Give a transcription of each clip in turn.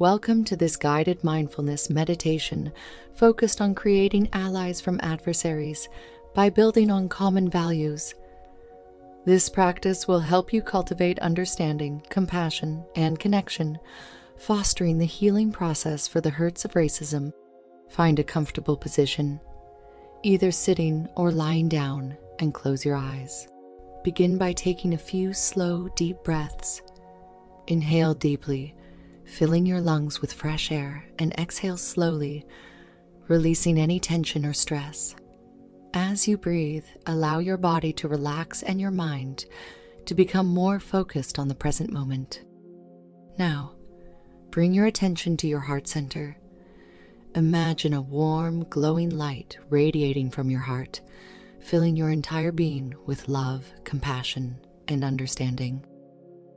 Welcome to this guided mindfulness meditation focused on creating allies from adversaries by building on common values. This practice will help you cultivate understanding, compassion, and connection, fostering the healing process for the hurts of racism. Find a comfortable position, either sitting or lying down, and close your eyes. Begin by taking a few slow, deep breaths. Inhale deeply, filling your lungs with fresh air, and exhale slowly, releasing any tension or stress. As you breathe, allow your body to relax and your mind to become more focused on the present moment. Now, bring your attention to your heart center. Imagine a warm, glowing light radiating from your heart, filling your entire being with love, compassion, and understanding.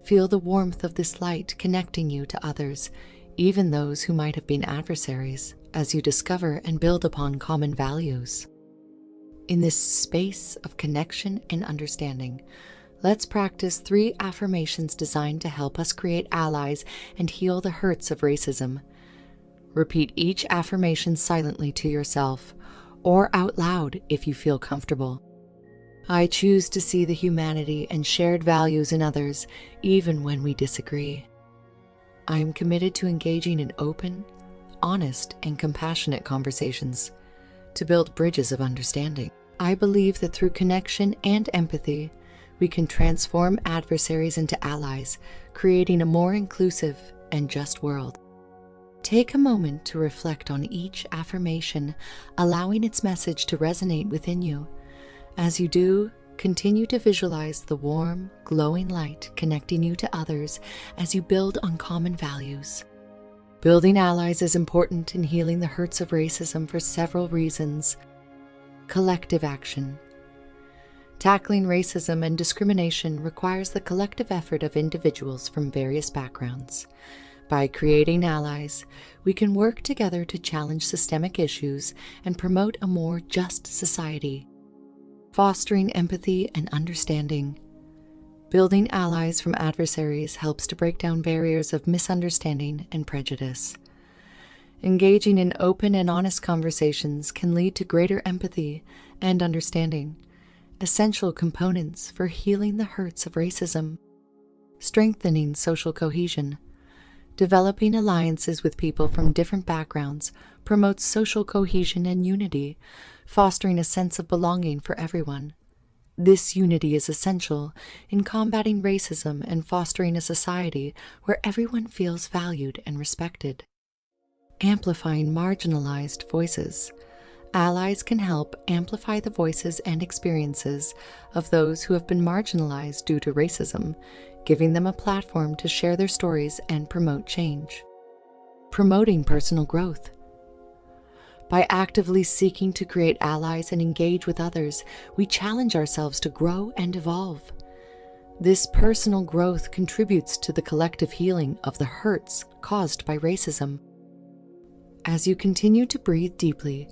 Feel the warmth of this light connecting you to others, even those who might have been adversaries, as you discover and build upon common values. In this space of connection and understanding, let's practice 3 affirmations designed to help us create allies and heal the hurts of racism. Repeat each affirmation silently to yourself or out loud if you feel comfortable. I choose to see the humanity and shared values in others, even when we disagree. I am committed to engaging in open, honest, and compassionate conversations to build bridges of understanding. I believe that through connection and empathy, we can transform adversaries into allies, creating a more inclusive and just world. Take a moment to reflect on each affirmation, allowing its message to resonate within you. As you do, continue to visualize the warm, glowing light connecting you to others as you build on common values. Building allies is important in healing the hurts of racism for several reasons. Collective action. Tackling racism and discrimination requires the collective effort of individuals from various backgrounds. By creating allies, we can work together to challenge systemic issues and promote a more just society. Fostering empathy and understanding. Building allies from adversaries helps to break down barriers of misunderstanding and prejudice. Engaging in open and honest conversations can lead to greater empathy and understanding, essential components for healing the hurts of racism. Strengthening social cohesion. Developing alliances with people from different backgrounds promotes social cohesion and unity, fostering a sense of belonging for everyone. This unity is essential in combating racism and fostering a society where everyone feels valued and respected. Amplifying marginalized voices. Allies can help amplify the voices and experiences of those who have been marginalized due to racism, giving them a platform to share their stories and promote change. Promoting personal growth. By actively seeking to create allies and engage with others, we challenge ourselves to grow and evolve. This personal growth contributes to the collective healing of the hurts caused by racism. As you continue to breathe deeply,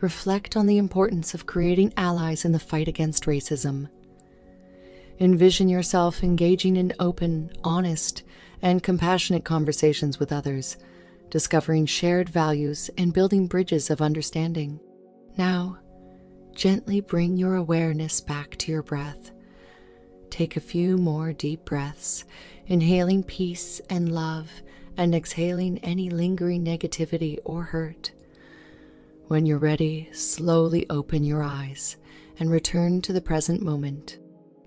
reflect on the importance of creating allies in the fight against racism. Envision yourself engaging in open, honest, and compassionate conversations with others, discovering shared values and building bridges of understanding. Now, gently bring your awareness back to your breath. Take a few more deep breaths, inhaling peace and love, and exhaling any lingering negativity or hurt. When you're ready, slowly open your eyes and return to the present moment.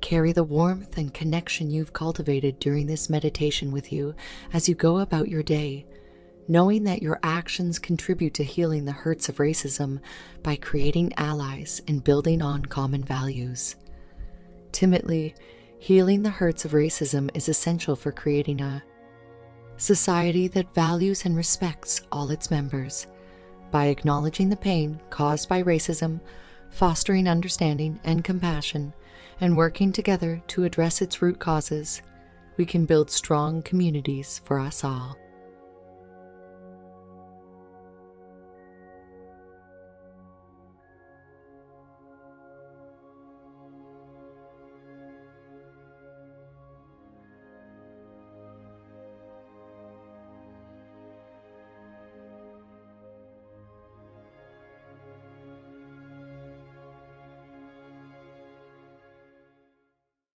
Carry the warmth and connection you've cultivated during this meditation with you as you go about your day, knowing that your actions contribute to healing the hurts of racism by creating allies and building on common values. Ultimately, healing the hurts of racism is essential for creating a society that values and respects all its members. By acknowledging the pain caused by racism, fostering understanding and compassion, and working together to address its root causes, we can build strong communities for us all.